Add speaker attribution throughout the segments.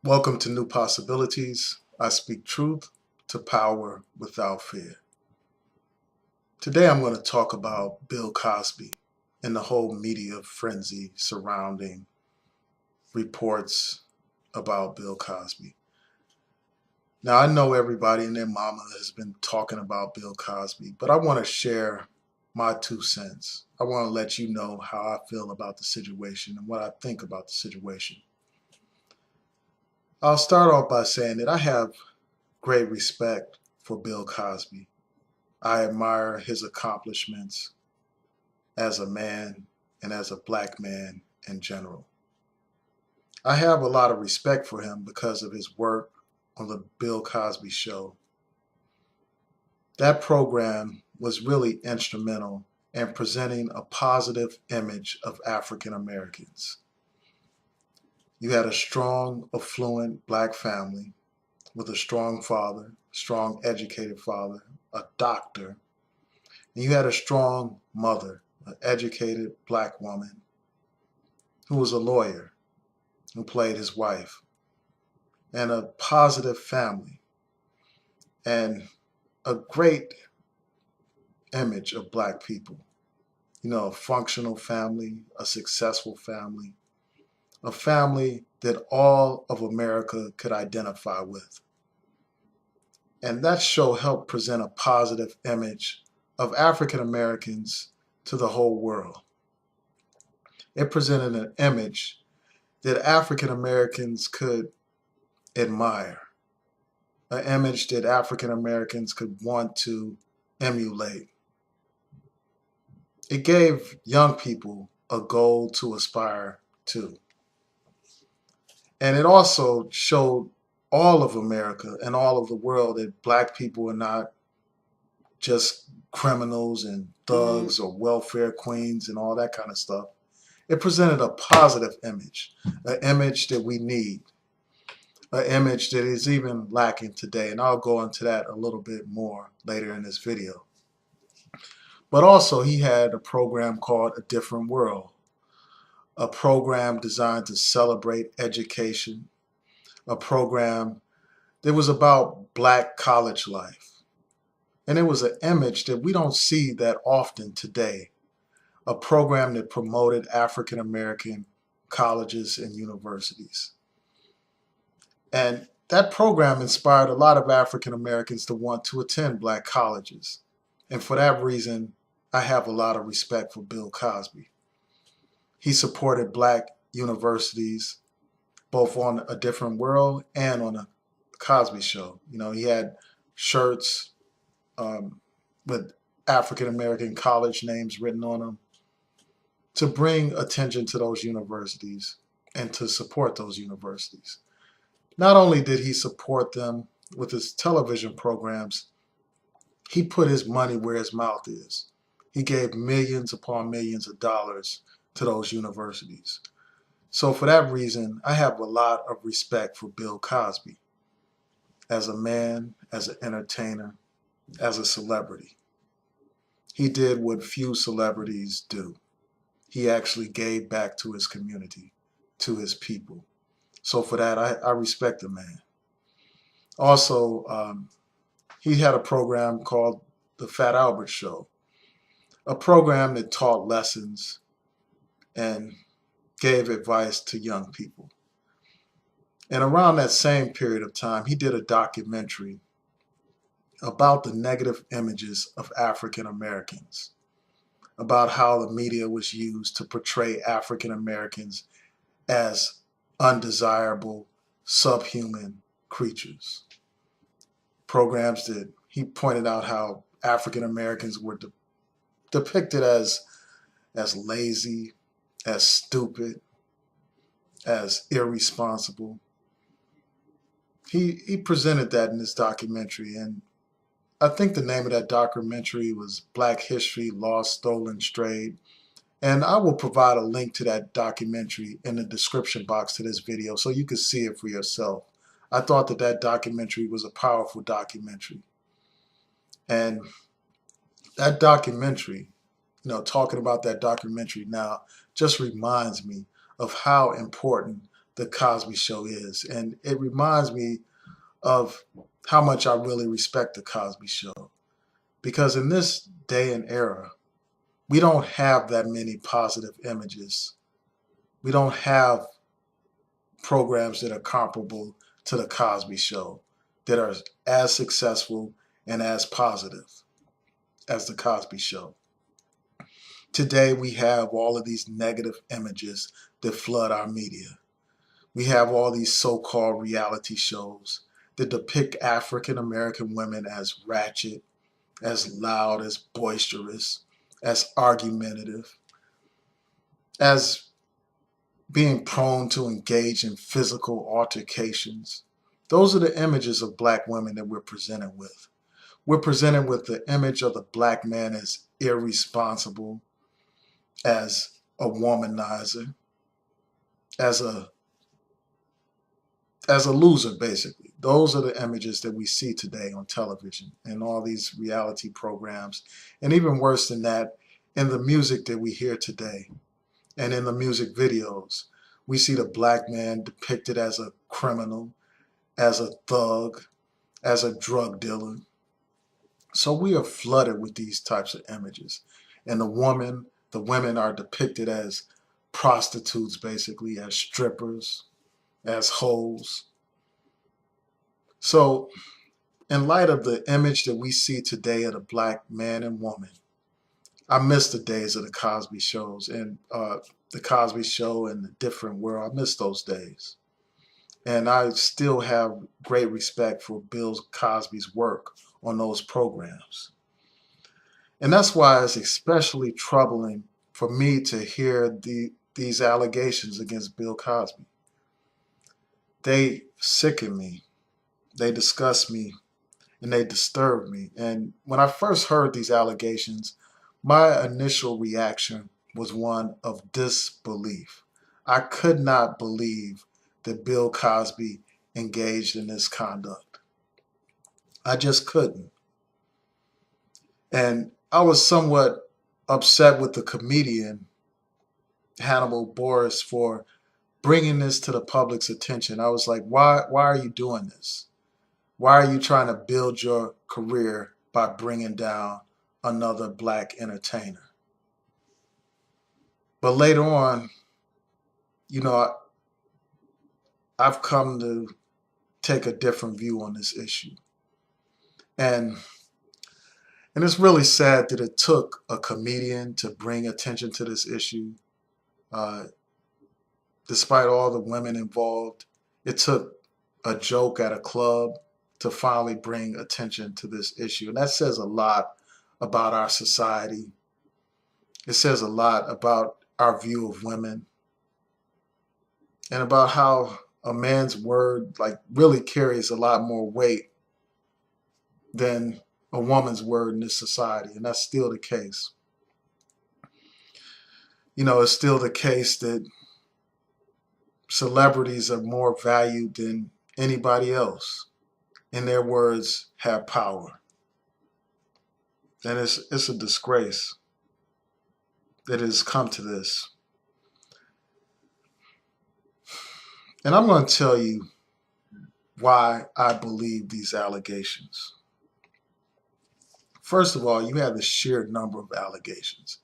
Speaker 1: Welcome to New Possibilities. I speak truth to power without fear. Today I'm going to talk about Bill Cosby and the whole media frenzy surrounding reports about Bill Cosby. Now, I know everybody and their mama has been talking about Bill Cosby, but I want to share my 2 cents. I want to let you know how I feel about the situation and what I think about the situation. I'll start off by saying that I have great respect for Bill Cosby. I admire his accomplishments as a man and as a black man in general. I have a lot of respect for him because of his work on the Bill Cosby Show. That program was really instrumental in presenting a positive image of African Americans. You had a strong, affluent black family with a strong father, strong educated father, a doctor, and you had a strong mother, an educated black woman who was a lawyer, who played his wife, and a positive family, and a great image of black people. You know, a functional family, a successful family, a family that all of America could identify with. And that show helped present a positive image of African Americans to the whole world. It presented an image that African Americans could admire, an image that African Americans could want to emulate. It gave young people a goal to aspire to. And it also showed all of America and all of the world that black people are not just criminals and thugs or welfare queens and all that kind of stuff. It presented a positive image, an image that we need, an image that is even lacking today. And I'll go into that a little bit more later in this video. But also, he had a program called A Different World, a program designed to celebrate education, a program that was about black college life. And it was an image that we don't see that often today, a program that promoted African American colleges and universities. And that program inspired a lot of African Americans to want to attend black colleges. And for that reason, I have a lot of respect for Bill Cosby. He supported black universities, both on A Different World and on a Cosby Show. You know, he had shirts um, with African American college names written on them to bring attention to those universities and to support those universities. Not only did he support them with his television programs, he put his money where his mouth is. He gave millions upon millions of dollars to those universities. So for that reason, I have a lot of respect for Bill Cosby as a man, as an entertainer, as a celebrity. He did what few celebrities do. He actually gave back to his community, to his people. So for that, I respect the man. Also, he had a program called The Fat Albert Show, a program that taught lessons and gave advice to young people. And around that same period of time, he did a documentary about the negative images of African Americans, about how the media was used to portray African Americans as undesirable, subhuman creatures. Programs that he pointed out how African Americans were depicted as lazy, as stupid, as irresponsible. He presented that in this documentary, and I think the name of that documentary was Black History Lost, Stolen, Strayed. And I will provide a link to that documentary in the description box to this video so you can see it for yourself. I thought that that documentary was a powerful documentary. And that documentary, talking about that documentary now just reminds me of how important the Cosby Show is. And it reminds me of how much I really respect the Cosby Show. Because in this day and era, we don't have that many positive images. We don't have programs that are comparable to the Cosby Show that are as successful and as positive as the Cosby Show. Today, we have all of these negative images that flood our media. We have all these so-called reality shows that depict African American women as ratchet, as loud, as boisterous, as argumentative, as being prone to engage in physical altercations. Those are the images of black women that we're presented with. We're presented with the image of the black man as irresponsible, as a womanizer, as a loser, basically. Those are the images that we see today on television and all these reality programs. And even worse than that, in the music that we hear today and in the music videos, we see the black man depicted as a criminal, as a thug, as a drug dealer. So we are flooded with these types of images. And the women are depicted as prostitutes, basically, as strippers, as hoes. So in light of the image that we see today of the black man and woman, I miss the days of the Cosby shows and the Cosby Show and the different world. I miss those days. And I still have great respect for Bill Cosby's work on those programs. And that's why it's especially troubling for me to hear these allegations against Bill Cosby. They sicken me, they disgust me, and they disturb me. And when I first heard these allegations, my initial reaction was one of disbelief. I could not believe that Bill Cosby engaged in this conduct. I just couldn't. And I was somewhat upset with the comedian Hannibal Buress for bringing this to the public's attention. I was like, why are you doing this? Why are you trying to build your career by bringing down another black entertainer? But later on, you know, I've come to take a different view on this issue. And it's really sad that it took a comedian to bring attention to this issue. Uh, Despite all the women involved, it took a joke at a club to finally bring attention to this issue. And that says a lot about our society. It says a lot about our view of women and about how a man's word like really carries a lot more weight than a woman's word in this society. And that's still the case. You know, it's still the case that celebrities are more valued than anybody else, and their words have power. And it's a disgrace that it has come to this. And I'm going to tell you why I believe these allegations. First of all, you have the sheer number of allegations.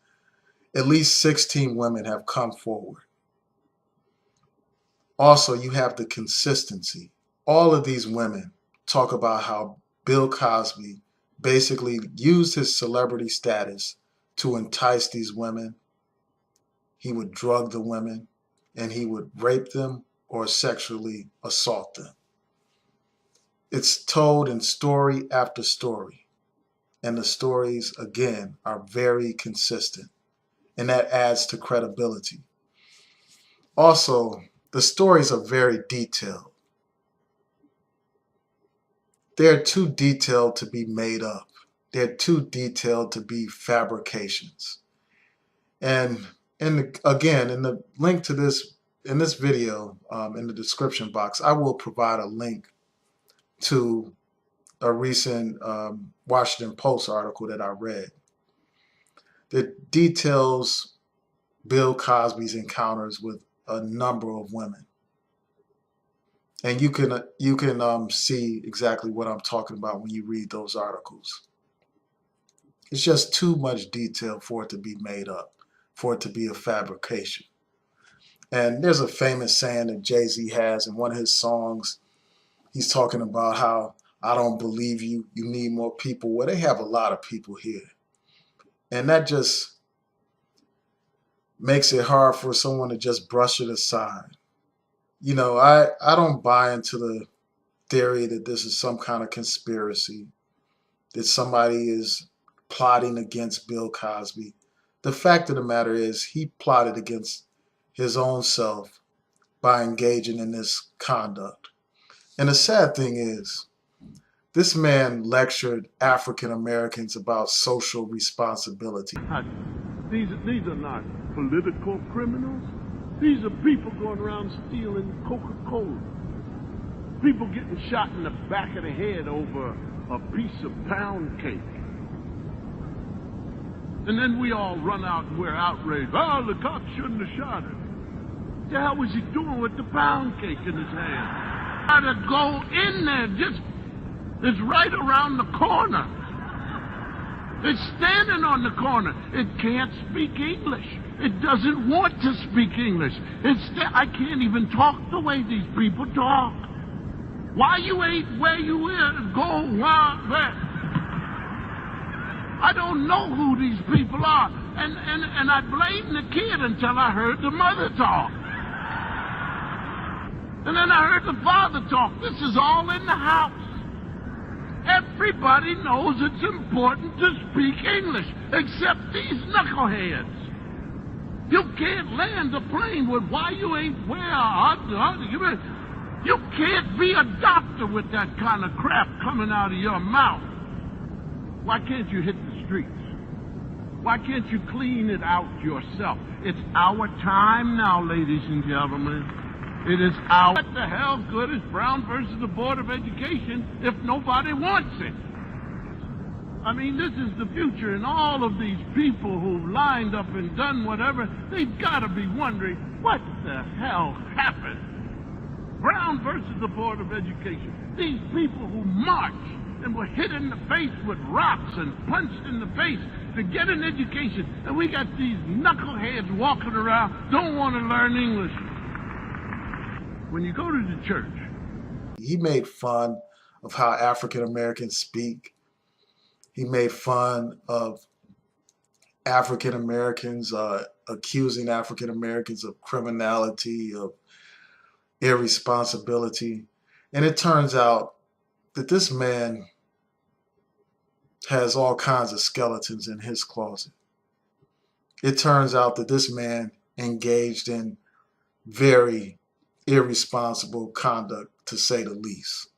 Speaker 1: At least 16 women have come forward. Also, you have the consistency. All of these women talk about how Bill Cosby basically used his celebrity status to entice these women. He would drug the women and he would rape them or sexually assault them. It's told in story after story. And the stories, again, are very consistent. And that adds to credibility. Also, the stories are very detailed. They're too detailed to be made up. They're too detailed to be fabrications. And again, in the link to this, in this video, in the description box, I will provide a link to a recent Washington Post article that I read that details Bill Cosby's encounters with a number of women. And you can see exactly what I'm talking about when you read those articles. It's just too much detail for it to be made up, for it to be a fabrication. And there's a famous saying that Jay-Z has in one of his songs. He's talking about how I don't believe you. You need more people. Well, they have a lot of people here. And that just makes it hard for someone to just brush it aside. I don't buy into the theory that this is some kind of conspiracy, that somebody is plotting against Bill Cosby. The fact of the matter is, he plotted against his own self by engaging in this conduct. And the sad thing is, this man lectured African Americans about social responsibility.
Speaker 2: These are not political criminals. These are people going around stealing Coca-Cola. People getting shot in the back of the head over a piece of pound cake. And then we all run out and we're outraged. Oh, the cop shouldn't have shot him. What the hell was he doing with the pound cake in his hand? Gotta go in there. It's right around the corner. It's standing on the corner. It can't speak English. It doesn't want to speak English. I can't even talk the way these people talk. Why you ain't where you is? Go where? I don't know who these people are. And I blamed the kid until I heard the mother talk. And then I heard the father talk. This is all in the house. Everybody knows it's important to speak English, except these knuckleheads. You can't land a plane with why you ain't where. You can't be a doctor with that kind of crap coming out of your mouth. Why can't you hit the streets? Why can't you clean it out yourself? It's our time now, ladies and gentlemen. It is our... What the hell good is Brown versus the Board of Education if nobody wants it? I mean, this is the future, and all of these people who've lined up and done whatever, they've got to be wondering, what the hell happened? Brown versus the Board of Education. These people who marched and were hit in the face with rocks and punched in the face to get an education, and we got these knuckleheads walking around, don't want to learn English. When you go to the church.
Speaker 1: He made fun of how African Americans speak. He made fun of African Americans, accusing African Americans of criminality, of irresponsibility. And it turns out that this man has all kinds of skeletons in his closet. It turns out that this man engaged in very irresponsible conduct, to say the least.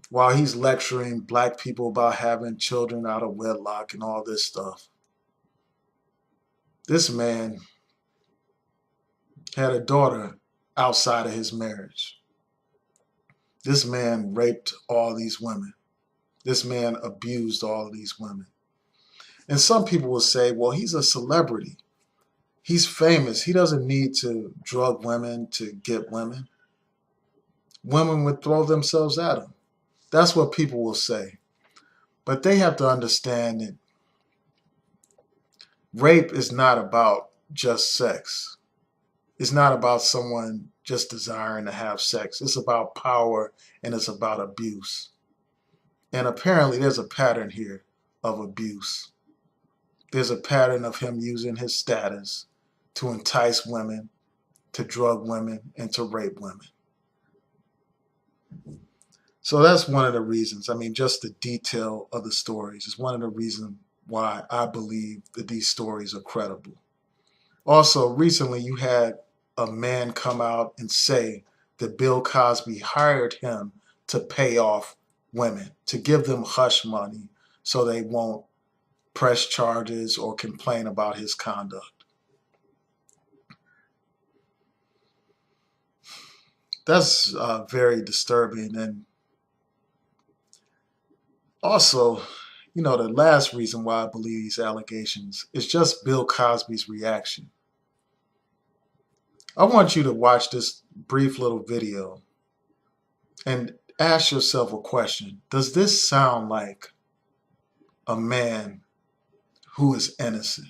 Speaker 1: While he's lecturing black people about having children out of wedlock and all this stuff, this man had a daughter outside of his marriage. This man raped all these women. This man abused all these women. And some people will say, well, he's a celebrity. He's famous. He doesn't need to drug women to get women. Women would throw themselves at him. That's what people will say. But they have to understand that rape is not about just sex. It's not about someone just desiring to have sex. It's about power and it's about abuse. And apparently there's a pattern here of abuse. There's a pattern of him using his status to entice women, to drug women, and to rape women. So that's one of the reasons. I mean, just the detail of the stories is one of the reasons why I believe that these stories are credible. Also, recently you had a man come out and say that Bill Cosby hired him to pay off women, to give them hush money so they won't press charges or complain about his conduct. That's very disturbing. And also, the last reason why I believe these allegations is just Bill Cosby's reaction. I want you to watch this brief little video and ask yourself a question. Does this sound like a man who is innocent?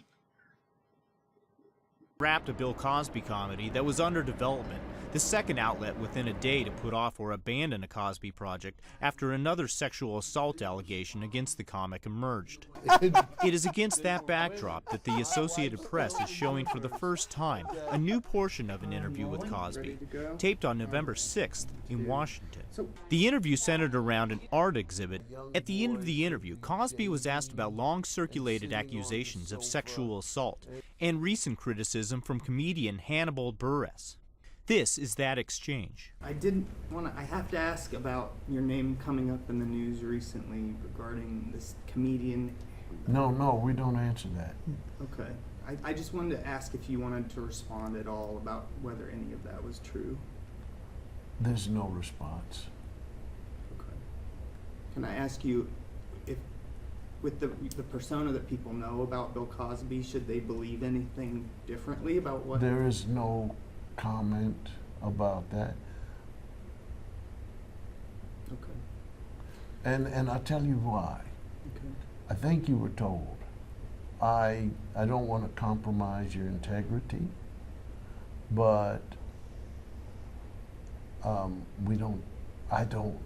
Speaker 3: Wrapped a Bill Cosby comedy that was under development, the second outlet within a day to put off or abandon a Cosby project after another sexual assault allegation against the comic emerged. It is against that backdrop that the Associated Press is showing for the first time a new portion of an interview with Cosby, taped on November 6th in Washington. The interview centered around an art exhibit. At the end of the interview, Cosby was asked about long-circulated accusations of sexual assault and recent criticism from comedian Hannibal Buress. This is that exchange.
Speaker 4: I have to ask about your name coming up in the news recently regarding this comedian.
Speaker 5: No, we don't answer that.
Speaker 4: Okay. I just wanted to ask if you wanted to respond at all about whether any of that was true.
Speaker 5: There's no response.
Speaker 4: Okay. Can I ask you, if with the persona that people know about Bill Cosby, should they believe anything differently about what?
Speaker 5: There is no comment about that.
Speaker 4: Okay.
Speaker 5: And I'll tell you why.
Speaker 4: Okay.
Speaker 5: I think you were told. I don't want to compromise your integrity, but I don't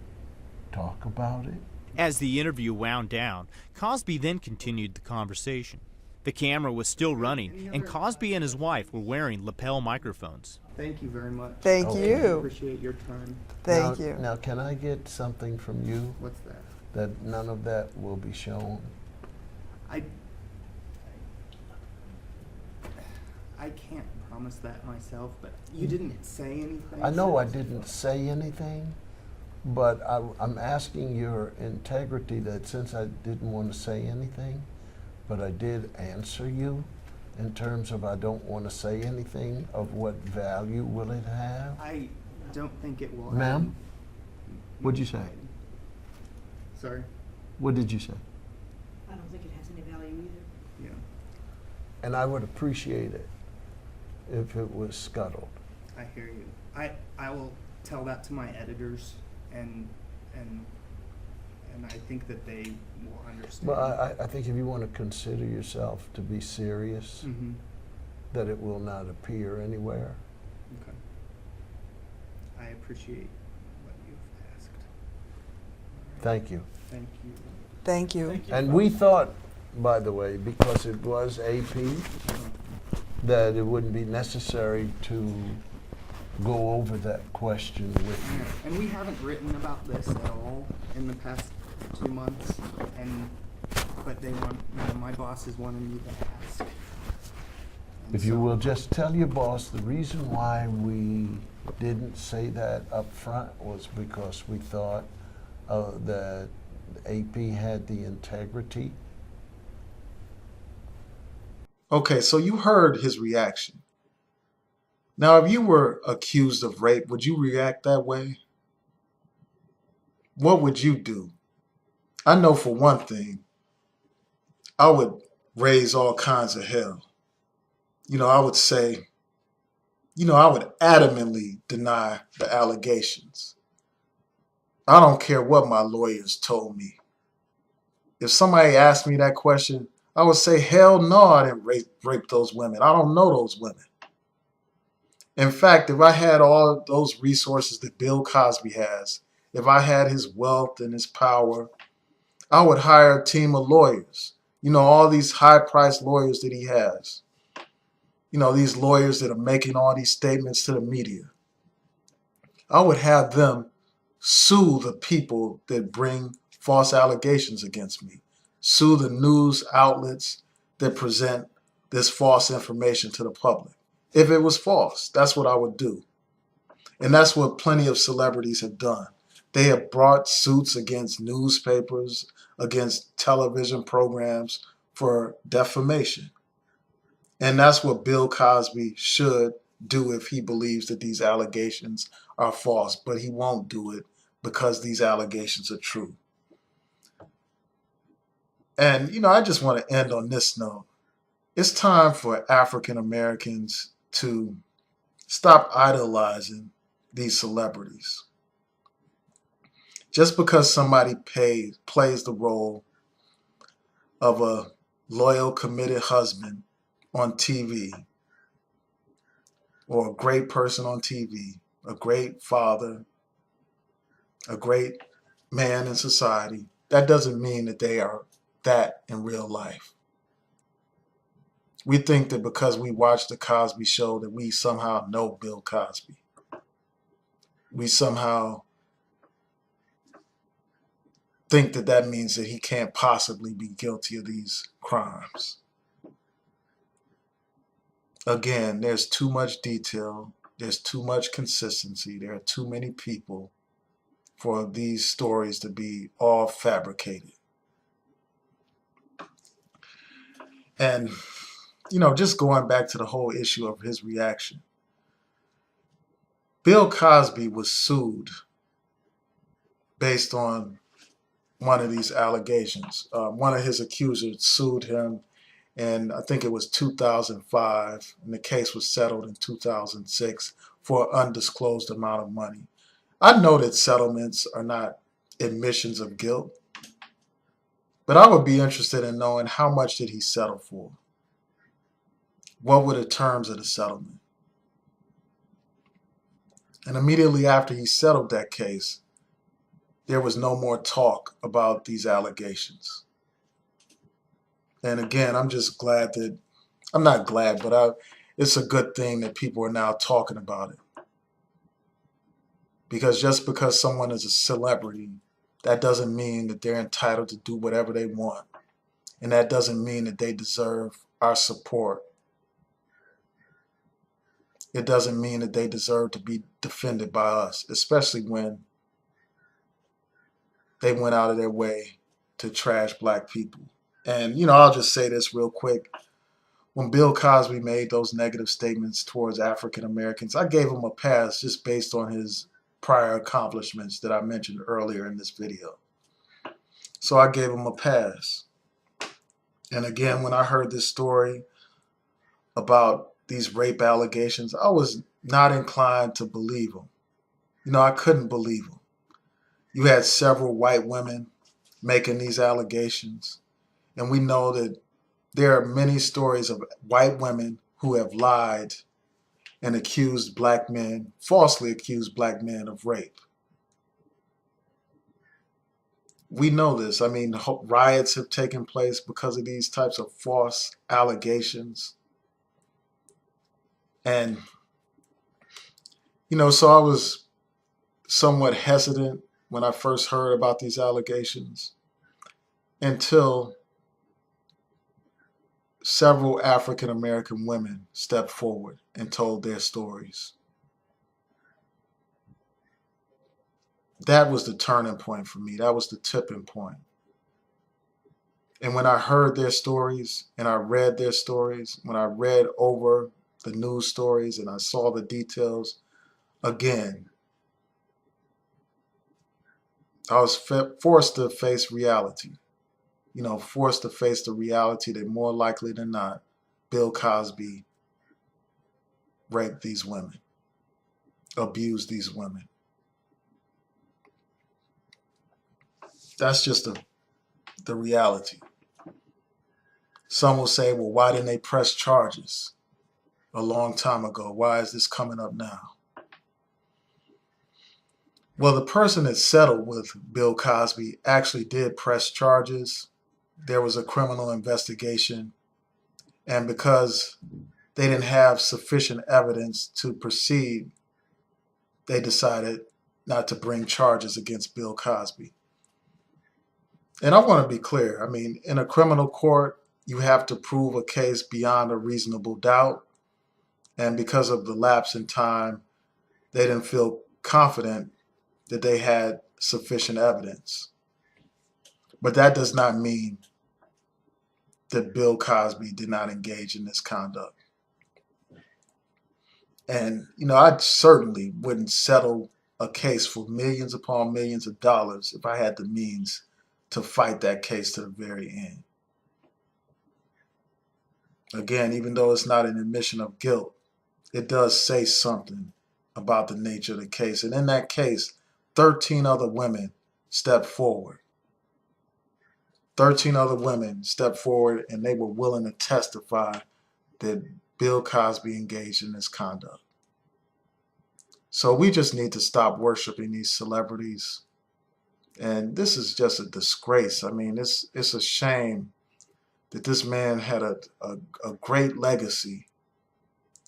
Speaker 5: talk about it.
Speaker 3: As the interview wound down, Cosby then continued the conversation. The camera was still running, and Cosby and his wife were wearing lapel microphones.
Speaker 4: Thank you very much.
Speaker 6: Thank
Speaker 5: Okay.
Speaker 4: I
Speaker 6: you.
Speaker 4: appreciate your time.
Speaker 6: Thank
Speaker 5: Now-
Speaker 6: you.
Speaker 5: Now, can I get something from you
Speaker 4: What's that?
Speaker 5: that none of that will be shown?
Speaker 4: I can't promise that myself, but you didn't say anything.
Speaker 5: I know I didn't say anything, but I'm asking your integrity that since I didn't want to say anything, but I did answer you in terms of I don't want to say anything of what value will it have.
Speaker 4: I don't think it will.
Speaker 5: Ma'am? What'd you say?
Speaker 4: Sorry.
Speaker 5: What did you say?
Speaker 7: I don't think it has any value either.
Speaker 4: Yeah.
Speaker 5: And I would appreciate it if it was scuttled.
Speaker 4: I hear you. I will tell that to my editors, and I think that they will understand.
Speaker 5: But I think if you want to consider yourself to be serious,
Speaker 4: Mm-hmm.
Speaker 5: that it will not appear anywhere.
Speaker 4: Okay. I appreciate what you've asked.
Speaker 5: Thank you.
Speaker 4: Thank you.
Speaker 6: Thank you.
Speaker 5: And we thought, by the way, because it was AP, that it wouldn't be necessary to go over that question with you.
Speaker 4: And we haven't written about this at all in the past 2 months, but they want, my bosses wanted me to ask. And
Speaker 5: If you
Speaker 4: so-
Speaker 5: will just tell your boss, the reason why we didn't say that up front was because we thought that AP had the integrity.
Speaker 1: Okay, so you heard his reaction. Now, if you were accused of rape, would you react that way? What would you do? I know for one thing, I would raise all kinds of hell. I would say, I would adamantly deny the allegations. I don't care what my lawyers told me. If somebody asked me that question, I would say, hell no, I didn't rape those women. I don't know those women. In fact, if I had all those resources that Bill Cosby has, if I had his wealth and his power, I would hire a team of lawyers. All these high-priced lawyers that he has. These lawyers that are making all these statements to the media. I would have them sue the people that bring false allegations against me. Sue the news outlets that present this false information to the public. If it was false, that's what I would do. And that's what plenty of celebrities have done. They have brought suits against newspapers, against television programs for defamation. And that's what Bill Cosby should do if he believes that these allegations are false. But he won't do it because these allegations are true. And, I just want to end on this note. It's time for African Americans to stop idolizing these celebrities. Just because somebody plays the role of a loyal, committed husband on TV, or a great person on TV, a great father, a great man in society, that doesn't mean that they are that in real life. We think that because we watch the Cosby Show that we somehow know Bill Cosby. We somehow think that that means that he can't possibly be guilty of these crimes. Again, there's too much detail. There's too much consistency. There are too many people for these stories to be all fabricated. And, just going back to the whole issue of his reaction, Bill Cosby was sued based on one of these allegations. One of his accusers sued him, and I think it was 2005, and the case was settled in 2006 for an undisclosed amount of money. I know that settlements are not admissions of guilt, but I would be interested in knowing how much did he settle for? What were the terms of the settlement? And immediately after he settled that case, there was no more talk about these allegations. And again, I'm just glad that, I'm not glad, but it's a good thing that people are now talking about it. Because just because someone is a celebrity, that doesn't mean that they're entitled to do whatever they want. And that doesn't mean that they deserve our support. It doesn't mean that they deserve to be defended by us, especially when they went out of their way to trash black people. And, I'll just say this real quick. When Bill Cosby made those negative statements towards African Americans, I gave him a pass just based on his prior accomplishments that I mentioned earlier in this video. So I gave him a pass. And again, when I heard this story about these rape allegations, I was not inclined to believe him. I couldn't believe him. You had several white women making these allegations, and we know that there are many stories of white women who have lied and accused black men, falsely accused black men of rape. We know this. I mean, riots have taken place because of these types of false allegations. And, so I was somewhat hesitant when I first heard about these allegations until several African American women stepped forward and told their stories. That was the turning point for me. That was the tipping point. And when I heard their stories and I read their stories, when I read over the news stories and I saw the details, again, I was forced to face reality. Forced to face the reality that more likely than not, Bill Cosby raped these women, abused these women. That's just the reality. Some will say, well, why didn't they press charges a long time ago? Why is this coming up now? Well, the person that settled with Bill Cosby actually did press charges. There was a criminal investigation. And because they didn't have sufficient evidence to proceed, they decided not to bring charges against Bill Cosby. And I want to be clear. I mean, in a criminal court, you have to prove a case beyond a reasonable doubt. And because of the lapse in time, they didn't feel confident that they had sufficient evidence. But that does not mean that Bill Cosby did not engage in this conduct. And, I certainly wouldn't settle a case for millions upon millions of dollars if I had the means to fight that case to the very end. Again, even though it's not an admission of guilt, it does say something about the nature of the case. And in that case, 13 other women stepped forward. 13 other women stepped forward, and they were willing to testify that Bill Cosby engaged in this conduct. So we just need to stop worshiping these celebrities. And this is just a disgrace. I mean, it's a shame that this man had a great legacy.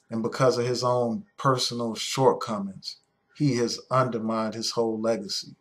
Speaker 1: And because of his own personal shortcomings, he has undermined his whole legacy.